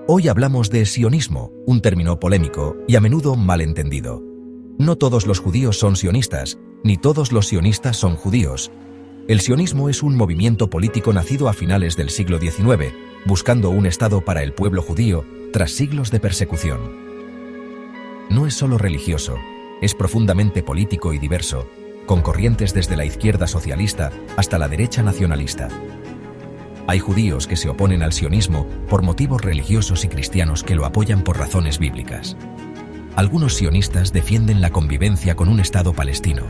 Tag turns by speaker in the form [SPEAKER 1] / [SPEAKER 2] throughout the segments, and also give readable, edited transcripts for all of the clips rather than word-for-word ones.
[SPEAKER 1] Hoy hablamos de sionismo, un término polémico y a menudo malentendido. No todos los judíos son sionistas, ni todos los sionistas son judíos. El sionismo es un movimiento político nacido a finales del siglo XIX, buscando un Estado para el pueblo judío tras siglos de persecución. No es solo religioso, es profundamente político y diverso, con corrientes desde la izquierda socialista hasta la derecha nacionalista. Hay judíos que se oponen al sionismo por motivos religiosos y cristianos que lo apoyan por razones bíblicas. Algunos sionistas defienden la convivencia con un Estado palestino.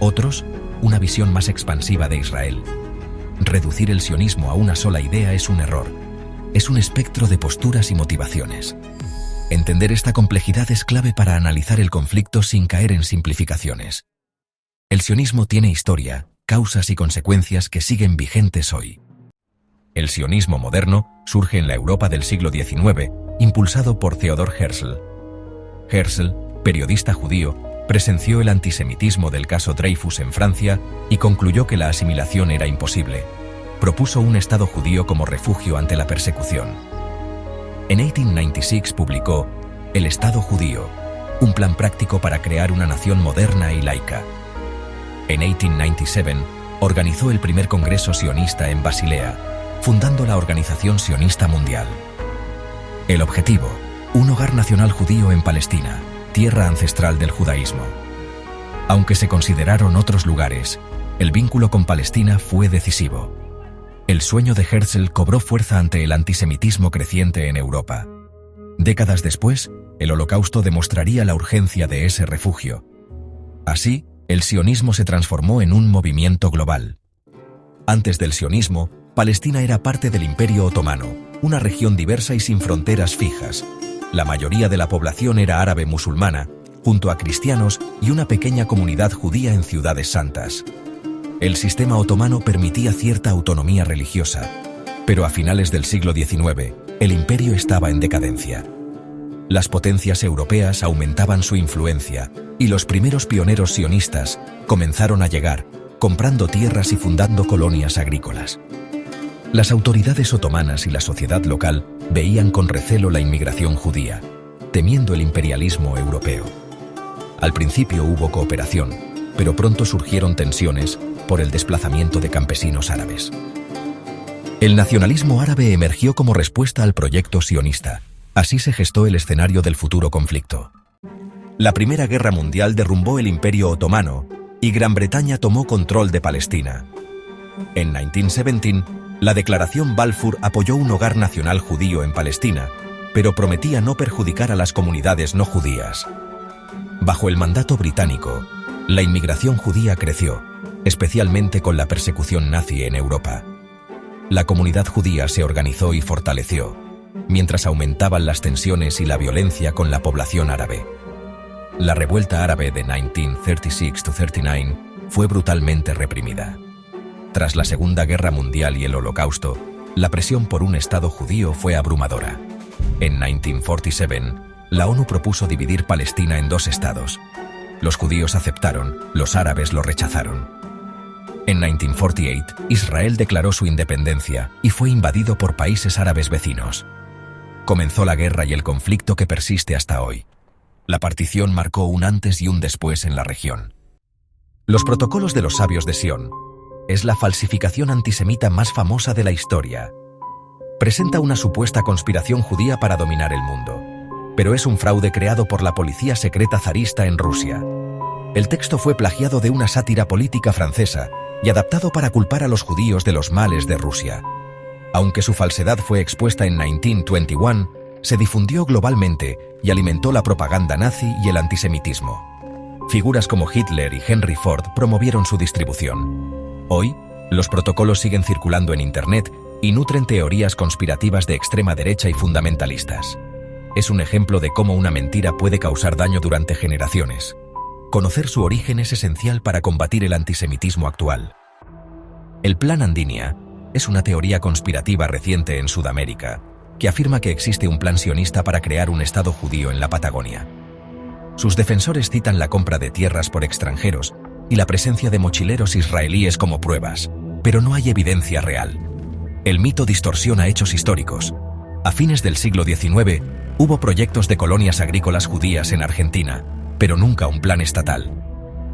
[SPEAKER 1] Otros, una visión más expansiva de Israel. Reducir el sionismo a una sola idea es un error. Es un espectro de posturas y motivaciones. Entender esta complejidad es clave para analizar el conflicto sin caer en simplificaciones. El sionismo tiene historia, causas y consecuencias que siguen vigentes hoy. El sionismo moderno surge en la Europa del siglo XIX, impulsado por Theodor Herzl. Herzl, periodista judío, presenció el antisemitismo del caso Dreyfus en Francia y concluyó que la asimilación era imposible. Propuso un Estado judío como refugio ante la persecución. En 1896 publicó El Estado judío, un plan práctico para crear una nación moderna y laica. En 1897 organizó el primer congreso sionista en Basilea, fundando la Organización Sionista Mundial. El objetivo: un hogar nacional judío en Palestina, tierra ancestral del judaísmo. Aunque se consideraron otros lugares, el vínculo con Palestina fue decisivo. El sueño de Herzl cobró fuerza ante el antisemitismo creciente en Europa. Décadas después, el Holocausto demostraría la urgencia de ese refugio. Así, el sionismo se transformó en un movimiento global. Antes del sionismo, Palestina era parte del Imperio Otomano, una región diversa y sin fronteras fijas. La mayoría de la población era árabe musulmana, junto a cristianos y una pequeña comunidad judía en ciudades santas. El sistema otomano permitía cierta autonomía religiosa, pero a finales del siglo XIX, el imperio estaba en decadencia. Las potencias europeas aumentaban su influencia, y los primeros pioneros sionistas comenzaron a llegar, comprando tierras y fundando colonias agrícolas. Las autoridades otomanas y la sociedad local veían con recelo la inmigración judía, temiendo el imperialismo europeo. Al principio hubo cooperación, pero pronto surgieron tensiones por el desplazamiento de campesinos árabes. El nacionalismo árabe emergió como respuesta al proyecto sionista. Así se gestó el escenario del futuro conflicto. La Primera Guerra Mundial derrumbó el Imperio Otomano y Gran Bretaña tomó control de Palestina. En 1917, la Declaración Balfour apoyó un hogar nacional judío en Palestina, pero prometía no perjudicar a las comunidades no judías. Bajo el mandato británico, la inmigración judía creció, especialmente con la persecución nazi en Europa. La comunidad judía se organizó y fortaleció, mientras aumentaban las tensiones y la violencia con la población árabe. La revuelta árabe de 1936-39 fue brutalmente reprimida. Tras la Segunda Guerra Mundial y el Holocausto, la presión por un Estado judío fue abrumadora. En 1947, la ONU propuso dividir Palestina en dos estados. Los judíos aceptaron, los árabes lo rechazaron. En 1948, Israel declaró su independencia y fue invadido por países árabes vecinos. Comenzó la guerra y el conflicto que persiste hasta hoy. La partición marcó un antes y un después en la región. Los protocolos de los sabios de Sion es la falsificación antisemita más famosa de la historia. Presenta una supuesta conspiración judía para dominar el mundo, pero es un fraude creado por la policía secreta zarista en Rusia. El texto fue plagiado de una sátira política francesa y adaptado para culpar a los judíos de los males de Rusia. Aunque su falsedad fue expuesta en 1921, se difundió globalmente y alimentó la propaganda nazi y el antisemitismo. Figuras como Hitler y Henry Ford promovieron su distribución. Hoy, los protocolos siguen circulando en Internet y nutren teorías conspirativas de extrema derecha y fundamentalistas. Es un ejemplo de cómo una mentira puede causar daño durante generaciones. Conocer su origen es esencial para combatir el antisemitismo actual. El Plan Andinia es una teoría conspirativa reciente en Sudamérica que afirma que existe un plan sionista para crear un Estado judío en la Patagonia. Sus defensores citan la compra de tierras por extranjeros y la presencia de mochileros israelíes como pruebas, pero no hay evidencia real. El mito distorsiona hechos históricos. A fines del siglo XIX, hubo proyectos de colonias agrícolas judías en Argentina, pero nunca un plan estatal.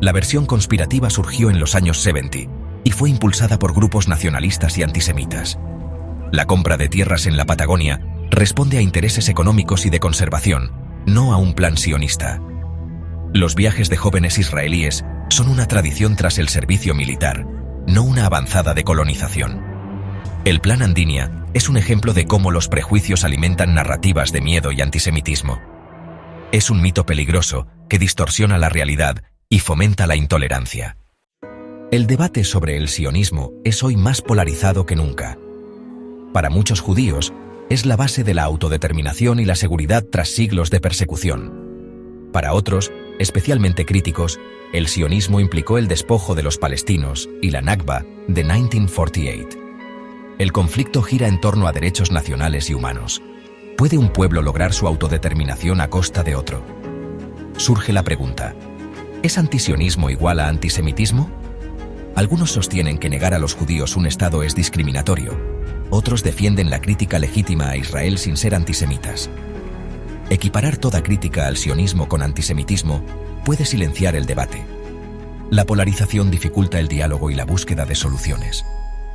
[SPEAKER 1] La versión conspirativa surgió en los años 70 y fue impulsada por grupos nacionalistas y antisemitas. La compra de tierras en la Patagonia responde a intereses económicos y de conservación, no a un plan sionista. Los viajes de jóvenes israelíes son una tradición tras el servicio militar, no una avanzada de colonización. El Plan Andinia es un ejemplo de cómo los prejuicios alimentan narrativas de miedo y antisemitismo. Es un mito peligroso que distorsiona la realidad y fomenta la intolerancia. El debate sobre el sionismo es hoy más polarizado que nunca. Para muchos judíos, es la base de la autodeterminación y la seguridad tras siglos de persecución. Para otros, especialmente críticos, el sionismo implicó el despojo de los palestinos y la Nakba de 1948. El conflicto gira en torno a derechos nacionales y humanos. ¿Puede un pueblo lograr su autodeterminación a costa de otro? Surge la pregunta: ¿es antisionismo igual a antisemitismo? Algunos sostienen que negar a los judíos un Estado es discriminatorio. Otros defienden la crítica legítima a Israel sin ser antisemitas. Equiparar toda crítica al sionismo con antisemitismo puede silenciar el debate. La polarización dificulta el diálogo y la búsqueda de soluciones.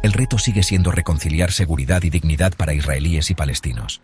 [SPEAKER 1] El reto sigue siendo reconciliar seguridad y dignidad para israelíes y palestinos.